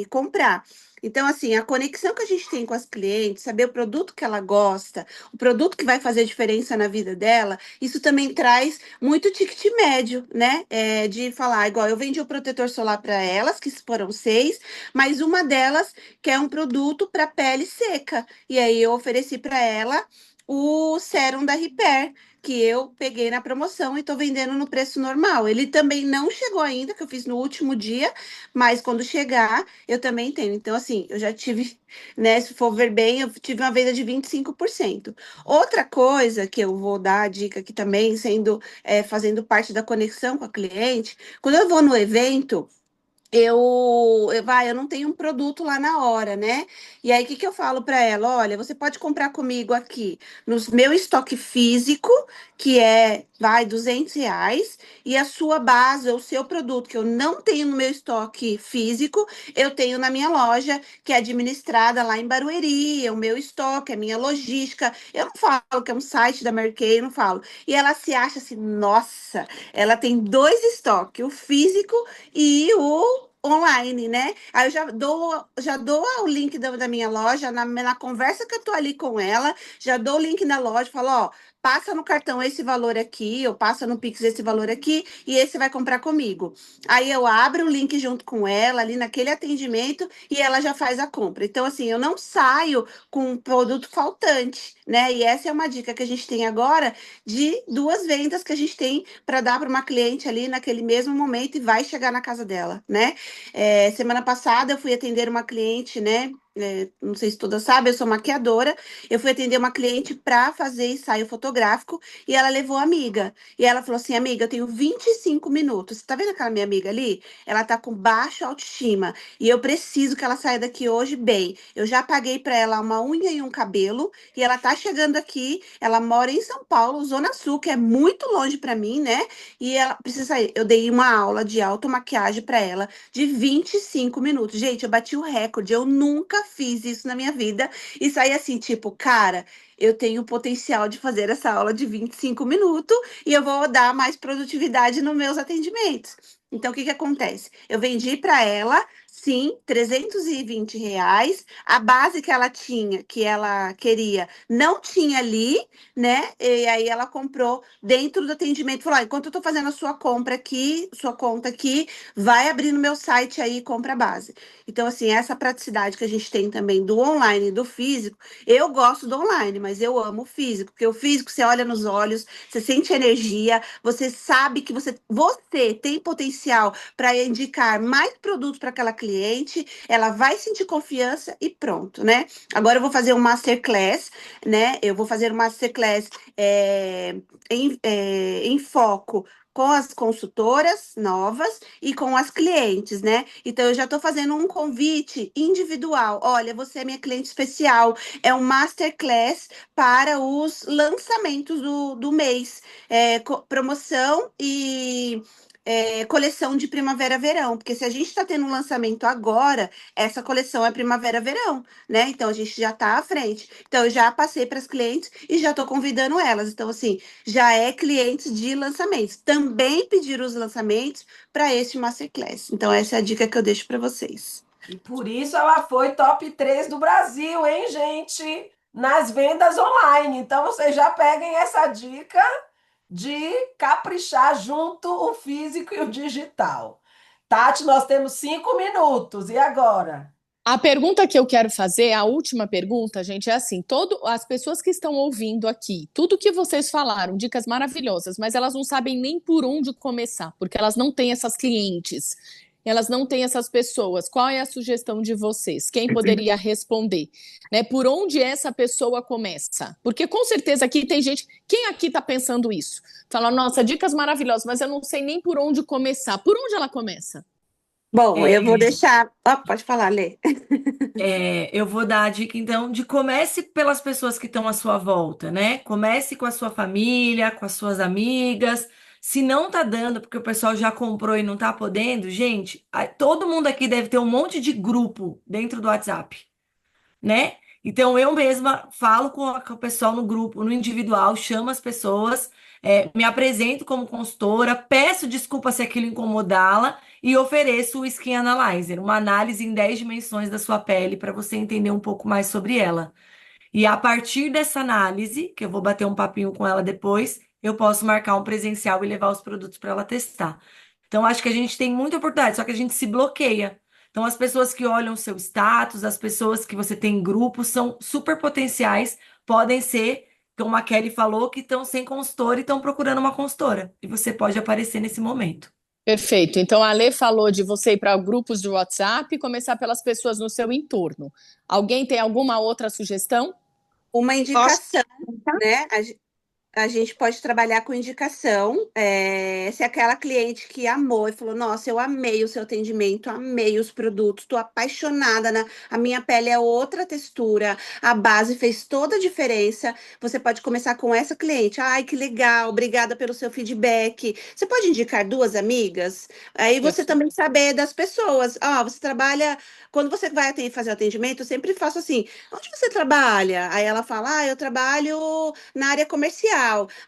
comprar. Então, assim, a conexão que a gente tem com as clientes, saber o produto que ela gosta, o produto que vai fazer diferença na vida dela, isso também traz muito ticket médio, né? De falar, igual eu vendi o protetor solar para elas, que foram 6, mas uma delas quer um produto para pele seca. E aí eu ofereci para ela o sérum da Repair, que eu peguei na promoção e estou vendendo no preço normal. Ele também não chegou ainda, que eu fiz no último dia, mas quando chegar, eu também tenho. Então, assim, eu já tive, né? Se for ver bem, eu tive uma venda de 25%. Outra coisa que eu vou dar a dica aqui também, fazendo parte da conexão com a cliente, quando eu vou no evento eu não tenho um produto lá na hora, né? E aí, o que que eu falo para ela? Olha, você pode comprar comigo aqui no meu estoque físico, que R$ 200, e a sua base, ou o seu produto, que eu não tenho no meu estoque físico, eu tenho na minha loja, que é administrada lá em Barueri, é o meu estoque, é a minha logística. Eu não falo que é um site da Mary Kay, eu não falo. E ela se acha assim, nossa, ela tem dois estoques, o físico e o online, né? Aí eu já dou o link da minha loja, na conversa que eu tô ali com ela, já dou o link da loja, falo, ó, passa no cartão esse valor aqui, ou passa no Pix esse valor aqui, e esse vai comprar comigo. Aí eu abro o link junto com ela, ali naquele atendimento, e ela já faz a compra. Então, assim, eu não saio com um produto faltante, né? E essa é uma dica que a gente tem agora de 2 vendas que a gente tem para dar para uma cliente ali naquele mesmo momento e vai chegar na casa dela, né? Semana passada eu fui atender uma cliente, né? Não sei se todas sabem, eu sou maquiadora. Eu fui atender uma cliente para fazer ensaio fotográfico e ela levou a amiga. E ela falou assim: amiga, eu tenho 25 minutos. Você tá vendo aquela minha amiga ali? Ela tá com baixa autoestima e eu preciso que ela saia daqui hoje bem. Eu já paguei para ela uma unha e um cabelo e ela tá chegando aqui. Ela mora em São Paulo, Zona Sul, que é muito longe para mim, né? E ela precisa sair. Eu dei uma aula de automaquiagem para ela de 25 minutos. Gente, eu bati o recorde. Eu nunca fiz isso na minha vida. E saí assim, tipo, cara, eu tenho potencial de fazer essa aula de 25 minutos e eu vou dar mais produtividade nos meus atendimentos. Então, o que que acontece? Eu vendi para ela, sim, R$ 320. A base que ela tinha, que ela queria, não tinha ali, né? E aí ela comprou dentro do atendimento. Falou: "Ó, enquanto eu tô fazendo a sua compra aqui, sua conta aqui, vai abrir no meu site aí e compra a base." Então, assim, essa praticidade que a gente tem também do online e do físico, eu gosto do online, mas eu amo o físico, porque o físico você olha nos olhos, você sente energia, você sabe que você tem potencial para indicar mais produtos para aquela cliente, ela vai sentir confiança e pronto, né? Agora eu vou fazer um masterclass, né? Eu vou fazer um masterclass em foco com as consultoras novas e com as clientes, né? Então, eu já estou fazendo um convite individual. Olha, você é minha cliente especial. É um masterclass para os lançamentos do mês. Promoção e coleção de primavera-verão. Porque se a gente está tendo um lançamento agora, essa coleção é primavera-verão, né? Então, a gente já está à frente. Então, eu já passei para as clientes e já estou convidando elas. Então, assim, já é clientes de lançamentos. Também pediram os lançamentos para este Masterclass. Então, essa é a dica que eu deixo para vocês. E por isso ela foi top 3 do Brasil, hein, gente? Nas vendas online. Então, vocês já peguem essa dica de caprichar junto o físico e o digital. Tati, nós temos 5 minutos. E agora? A pergunta que eu quero fazer, a última pergunta, gente, é assim: as pessoas que estão ouvindo aqui, tudo que vocês falaram, dicas maravilhosas, mas elas não sabem nem por onde começar, porque elas não têm essas clientes, elas não têm essas pessoas. Qual é a sugestão de vocês? Quem poderia responder? Né? Por onde essa pessoa começa? Porque com certeza aqui tem gente. Quem aqui está pensando isso? Fala, nossa, dicas maravilhosas, mas eu não sei nem por onde começar. Por onde ela começa? Bom, eu vou deixar. Pode falar, Lê. Eu vou dar a dica, então, de comece pelas pessoas que estão à sua volta, né? Comece com a sua família, com as suas amigas. Se não tá dando, porque o pessoal já comprou e não tá podendo, gente, todo mundo aqui deve ter um monte de grupo dentro do WhatsApp, né? Então, eu mesma falo com o pessoal no grupo, no individual, chamo as pessoas, me apresento como consultora, peço desculpa se aquilo incomodá-la e ofereço o Skin Analyzer, uma análise em 10 dimensões da sua pele para você entender um pouco mais sobre ela. E a partir dessa análise, que eu vou bater um papinho com ela depois, eu posso marcar um presencial e levar os produtos para ela testar. Então, acho que a gente tem muita oportunidade, só que a gente se bloqueia. Então, as pessoas que olham o seu status, as pessoas que você tem em grupo, são super potenciais, podem ser, como a Kelly falou, que estão sem consultora e estão procurando uma consultora. E você pode aparecer nesse momento. Perfeito. Então, a Lê falou de você ir para grupos de WhatsApp e começar pelas pessoas no seu entorno. Alguém tem alguma outra sugestão? Uma Posso? indicação, né? A gente pode trabalhar com indicação. Se aquela cliente que amou e falou: Nossa, eu amei o seu atendimento, amei os produtos, estou apaixonada, a minha pele é outra textura, a base fez toda a diferença. Você pode começar com essa cliente. Ai, que legal, obrigada pelo seu feedback. Você pode indicar duas amigas? Aí você Perfeito. também saber das pessoas. Você trabalha. Quando você vai fazer o atendimento, eu sempre faço assim: onde você trabalha? Aí ela fala: eu trabalho na área comercial.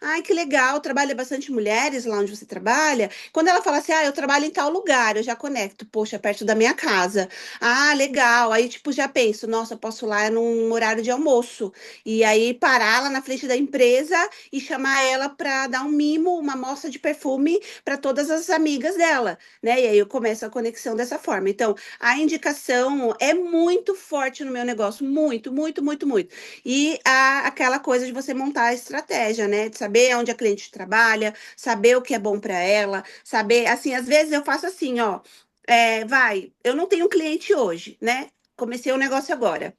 Ai, que legal, trabalha bastante mulheres lá onde você trabalha. Quando ela fala assim, eu trabalho em tal lugar, eu já conecto, poxa, perto da minha casa. Ah, legal. Aí, tipo, já penso, nossa, eu posso ir lá num horário de almoço. E aí parar lá na frente da empresa e chamar ela para dar um mimo, uma amostra de perfume para todas as amigas dela, né? E aí eu começo a conexão dessa forma. Então, a indicação é muito forte no meu negócio, muito, muito, muito, muito. E aquela coisa de você montar a estratégia, né? De saber onde a cliente trabalha, saber o que é bom para ela, saber, assim, às vezes eu faço assim, eu não tenho cliente hoje, né? Comecei o negócio agora.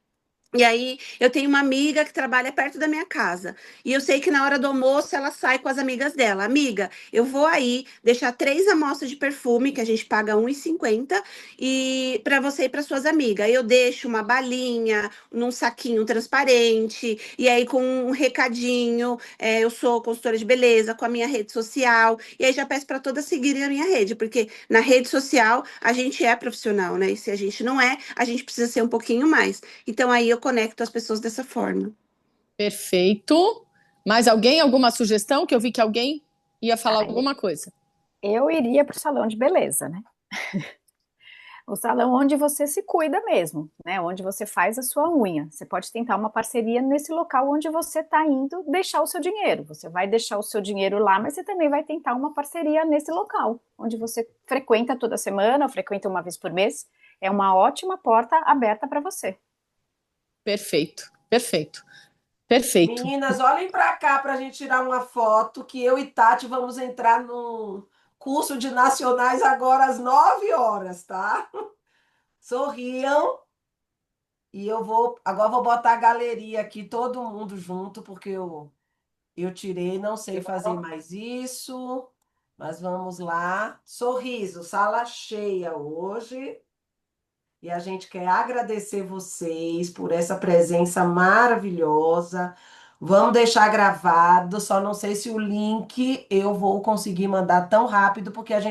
E aí, eu tenho uma amiga que trabalha perto da minha casa. E eu sei que na hora do almoço ela sai com as amigas dela. Amiga, eu vou aí deixar 3 amostras de perfume, que a gente paga R$ 1,50, e para você e para suas amigas. Eu deixo uma balinha num saquinho transparente, e aí com um recadinho. Eu sou consultora de beleza, com a minha rede social. E aí já peço para todas seguirem a minha rede, porque na rede social a gente é profissional, né? E se a gente não é, a gente precisa ser um pouquinho mais. Então aí eu conecto as pessoas dessa forma. Perfeito. Mais alguém? Alguma sugestão? Que eu vi que alguém ia falar alguma coisa. Eu iria para o salão de beleza, né? O salão onde você se cuida mesmo, né? Onde você faz a sua unha. Você pode tentar uma parceria nesse local onde você está indo deixar o seu dinheiro. Você vai deixar o seu dinheiro lá, mas você também vai tentar uma parceria nesse local, onde você frequenta toda semana, ou frequenta uma vez por mês. É uma ótima porta aberta para você. Perfeito, perfeito, perfeito. Meninas, olhem para cá para a gente tirar uma foto que eu e Tati vamos entrar no curso de nacionais agora às 9 horas, tá? Sorriam. E agora vou botar a galeria aqui, todo mundo junto, porque eu tirei, não sei fazer mais isso, mas vamos lá. Sorriso, sala cheia hoje. E a gente quer agradecer vocês por essa presença maravilhosa. Vamos deixar gravado, só não sei se o link eu vou conseguir mandar tão rápido, porque a gente